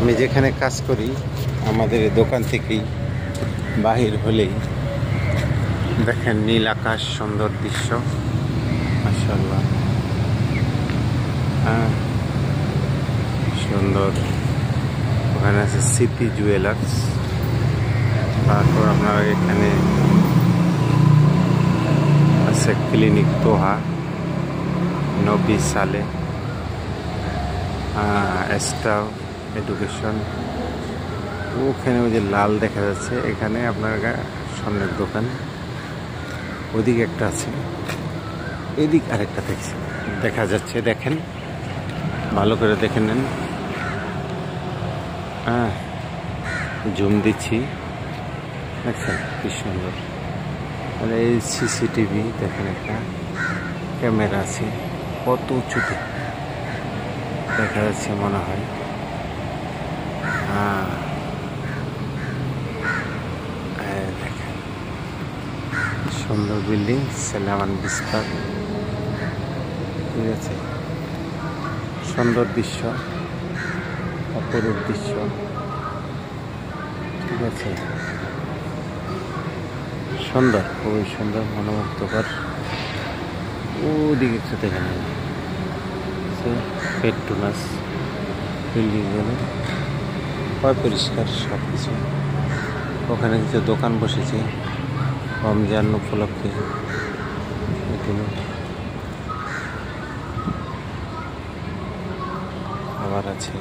আমি যেখানে কাজ করি আমাদের দোকান থেকেই বাহির হলেই দেখেন নীল আকাশ, সুন্দর দৃশ্য, মাশাআল্লাহ। হ্যাঁ, সুন্দর। ওখানে আছে সিটি জুয়েলার্স। তারপর আপনার এখানে আছে ক্লিনিক তোহা, নবী সালে, স্টার এডুকেশন। ওখানে ওই যে লাল দেখা যাচ্ছে, এখানে আপনার স্বর্ণের দোকান। ওদিকে একটা আছে, এদিক আরেকটা দেখা যাচ্ছে। দেখেন, ভালো করে দেখে নেন। হ্যাঁ, জুম দিচ্ছি, দেখছেন কি সুন্দর। মানে এই সিসিটিভি দেখেন, একটা ক্যামেরা আছে, কত উঁচুতে দেখা যাচ্ছে মনে হয়। দেখেন সুন্দর বিল্ডিং, সেলামান বিস্তার। ঠিক আছে, সুন্দর দৃশ্য, অপরূপ দৃশ্য। ঠিক আছে, সুন্দর, খুবই সুন্দর, মনোমুগ্ধকর। ওদিকে একটু দেখে নেন, পেট্রোনাস বিল্ডিংগুলো পরিষ্কার সব কিছু। ওখানে কিছু দোকান বসেছে রমজান উপলক্ষে, এগুলো আবার আছে।